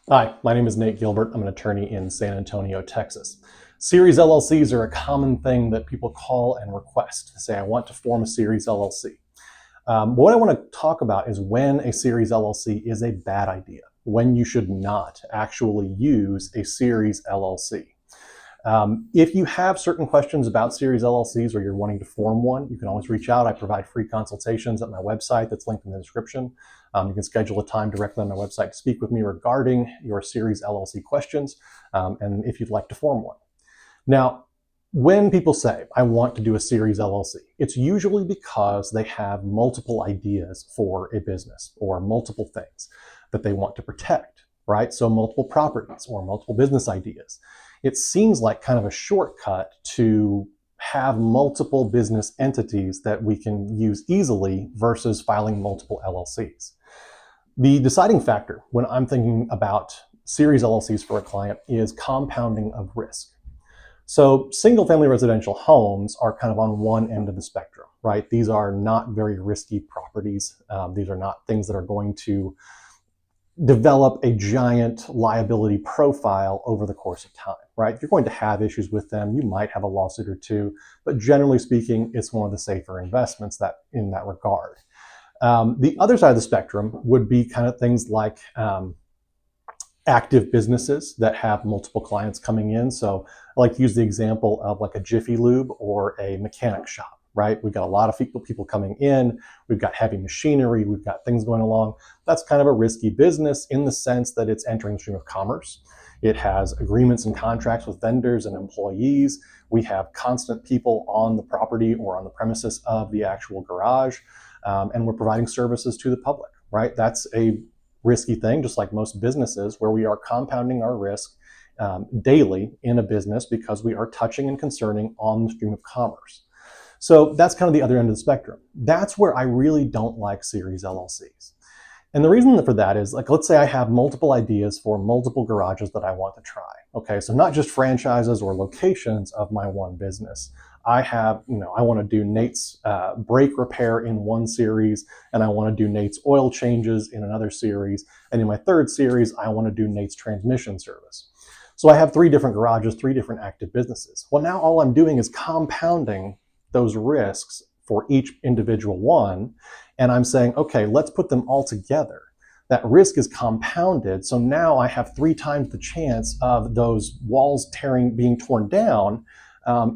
Hi, my name is Nate Gilbert. I'm an attorney in San Antonio, Texas. Series LLCs are a common thing that people call and request. They say, I want to form a Series LLC. What I want to talk about is when a Series LLC is a bad idea, when you should not actually use a Series LLC. If you have certain questions about Series LLCs or you're wanting to form one, you can always reach out. I provide free consultations at my website that's linked in the description. You can schedule a time directly on my website to speak with me regarding your Series LLC questions and if you'd like to form one. Now, when people say, I want to do a Series LLC, it's usually because they have multiple ideas for a business or multiple things that they want to protect, right? So multiple properties or multiple business ideas. It seems like kind of a shortcut to have multiple business entities that we can use easily versus filing multiple LLCs. The deciding factor when I'm thinking about Series LLCs for a client is compounding of risk. So single family residential homes are kind of on one end of the spectrum, right? These are not very risky properties. These are not things that are going to develop a giant liability profile over the course of time, right? You're going to have issues with them. You might have a lawsuit or two, but generally speaking, it's one of the safer investments that in that regard. The other side of the spectrum would be kind of things like active businesses that have multiple clients coming in. So I like to use the example of like a Jiffy Lube or a mechanic shop, right? We've got a lot of people coming in. We've got heavy machinery. We've got things going along. That's kind of a risky business in the sense that it's entering the stream of commerce. It has agreements and contracts with vendors and employees. We have constant people on the property or on the premises of the actual garage. And we're providing services to the public, right? That's a risky thing, just like most businesses, where we are compounding our risk daily in a business because we are touching and concerning on the stream of commerce. So that's kind of the other end of the spectrum. That's where I really don't like Series LLCs. And the reason for that is, like, let's say I have multiple ideas for multiple garages that I want to try. Okay, so not just franchises or locations of my one business. I have, I want to do Nate's brake repair in one series, and I want to do Nate's oil changes in another series. And in my third series, I want to do Nate's transmission service. So I have 3 different garages, 3 different active businesses. Well, now all I'm doing is compounding those risks for each individual one. And I'm saying, okay, let's put them all together. That risk is compounded. So now I have 3 times the chance of those walls being torn down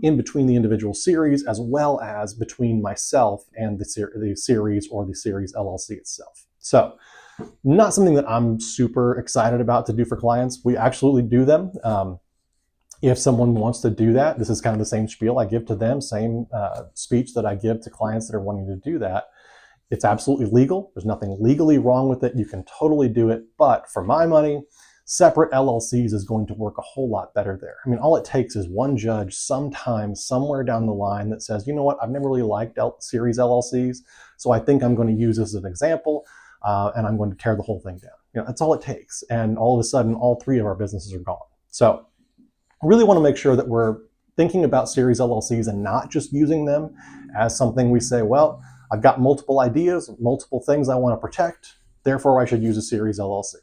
in between the individual series, as well as between myself and the series or the Series LLC itself. So not something that I'm super excited about to do for clients. We absolutely do them. If someone wants to do that, this is kind of the same spiel I give to them, same speech that I give to clients that are wanting to do that. It's absolutely legal. There's nothing legally wrong with it. You can totally do it. But for my money, separate LLCs is going to work a whole lot better there. I mean, all it takes is one judge sometime, somewhere down the line that says, you know what, I've never really liked Series LLCs, so I think I'm going to use this as an example, and I'm going to tear the whole thing down. That's all it takes. And all of a sudden, all 3 of our businesses are gone. So I really want to make sure that we're thinking about Series LLCs and not just using them as something we say, well, I've got multiple ideas, multiple things I want to protect, therefore I should use a Series LLC.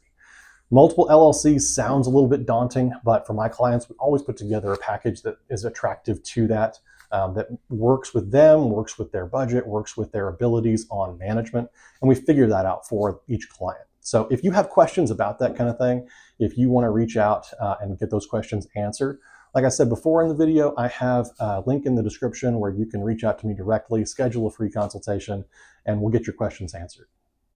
Multiple LLCs sounds a little bit daunting, but for my clients, we always put together a package that is attractive to that, that works with them, works with their budget, works with their abilities on management, and we figure that out for each client. So if you have questions about that kind of thing, if you want to reach out and get those questions answered, like I said before in the video, I have a link in the description where you can reach out to me directly, schedule a free consultation, and we'll get your questions answered.